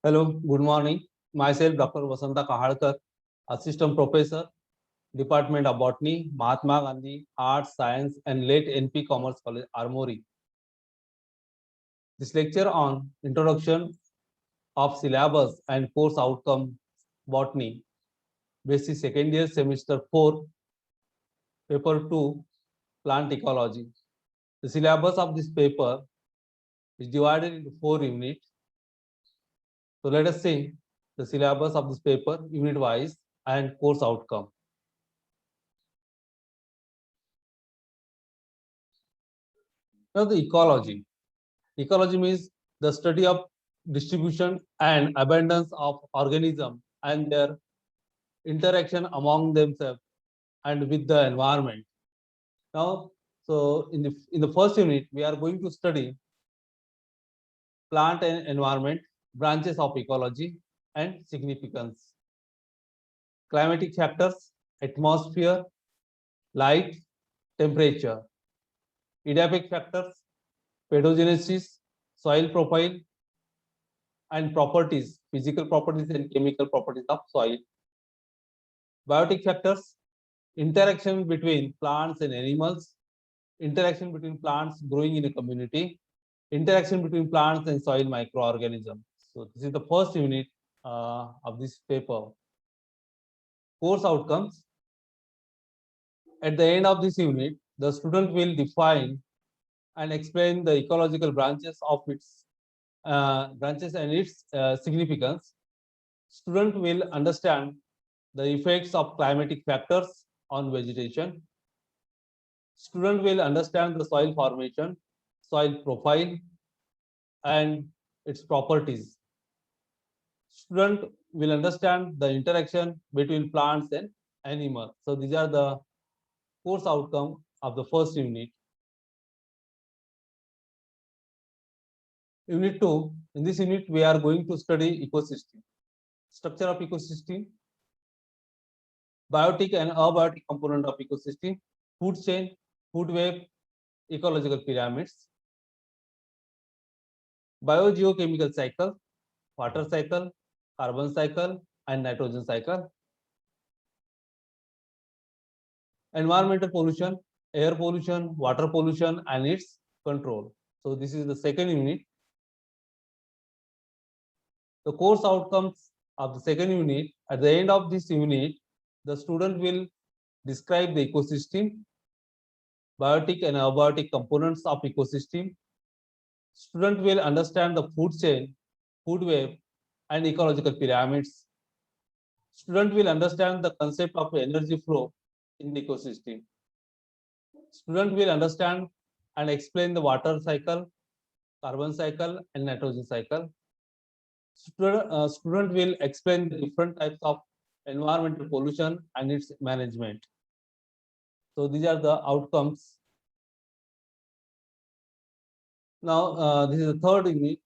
Hello, good morning. Myself, Dr. Vasanta Kahalkar, Assistant Professor, Department of Botany, Mahatma Gandhi, Arts, Science, and late NP Commerce College, Armory. This lecture on Introduction of Syllabus and Course Outcome, Botany, Basic Second Year, Semester 4, Paper 2, Plant Ecology. The syllabus of this paper is divided into 4 units. So let us see the syllabus of this paper unit wise and course outcome. Now the ecology. Ecology means the study of distribution and abundance of organisms and their interaction among themselves and with the environment. Now, so in the first unit, we are going to study plant and environment, branches of ecology and significance. Climatic factors, atmosphere, light, temperature. Edaphic factors, pedogenesis, soil profile, and properties, physical properties and chemical properties of soil. Biotic factors, interaction between plants and animals, interaction between plants growing in a community, interaction between plants and soil microorganisms. So this is the first unit of this paper. Course outcomes. At the end of this unit, the student will define and explain the ecological branches of its branches and its significance. Student will understand the effects of climatic factors on vegetation. Student will understand the soil formation, soil profile, and its properties. Student will understand the interaction between plants and animals. So these are the course outcome of the first unit. Unit 2, in this unit, we are going to study ecosystem. Structure of ecosystem, biotic and abiotic component of ecosystem, food chain, food web, ecological pyramids, biogeochemical cycle, water cycle, carbon cycle, and nitrogen cycle, environmental pollution, air pollution, water pollution, and its control. So this is the second unit. The course outcomes of the second unit, at the end of this unit, the student will describe the ecosystem, biotic and abiotic components of ecosystem. Student will understand the food chain, food web, and ecological pyramids. Student will understand the concept of energy flow in the ecosystem. Student will understand and explain the water cycle, carbon cycle, and nitrogen cycle. Student will explain the different types of environmental pollution and its management. So these are the outcomes. Now, this is the third unit.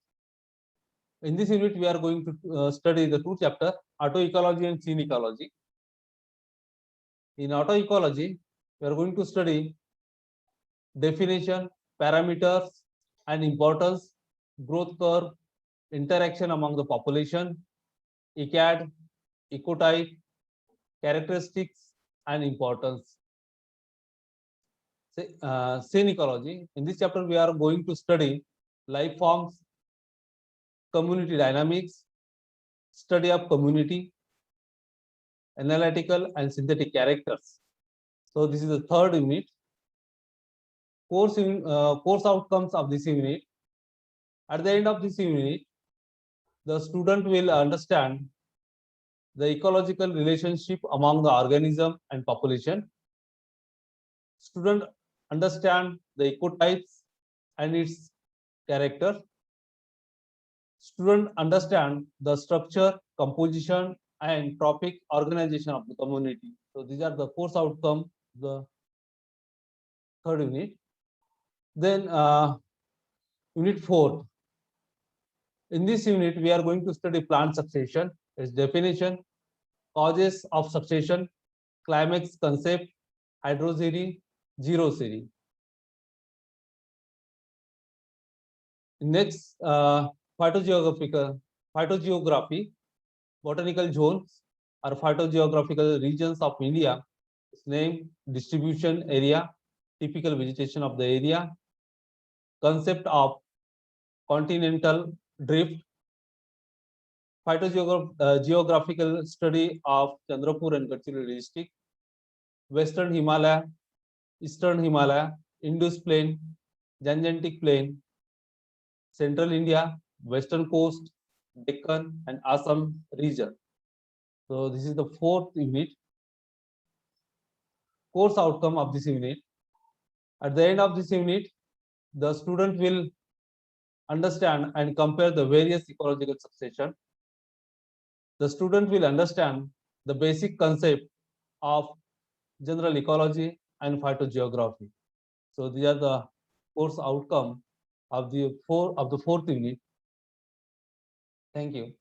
In this unit, we are going to study the two chapters, autoecology and scene ecology. In autoecology, we are going to study definition, parameters, and importance, growth curve, interaction among the population, ECAD, ecotype, characteristics, and importance. Scene ecology. In this chapter, we are going to study life forms, community dynamics, study of community, analytical and synthetic characters. So this is the third unit. Course outcomes of this unit. At the end of this unit, the student will understand the ecological relationship among the organism and population. Student understand the ecotypes and its character. Student understand the structure, composition, and trophic organization of the community. So these are the course outcome, the third unit. Then unit 4. In this unit, we are going to study plant succession, its definition, causes of succession, climax concept, hydrosery, xerosery. Next, phytogeographical Phytogeography, botanical zones are phytogeographical regions of India. Its name, distribution area, typical vegetation of the area, concept of continental drift, phytogeographical study of Chandrapur and Gadchiroli district, Western Himalaya, Eastern Himalaya, Indus Plain, Gangetic Plain, Central India, Western Coast, Deccan, and Assam region. So this is the fourth unit. Course outcome of this unit. At the end of this unit, the student will understand and compare the various ecological succession. The student will understand the basic concept of general ecology and phytogeography. So these are the course outcome of the fourth unit. Thank you.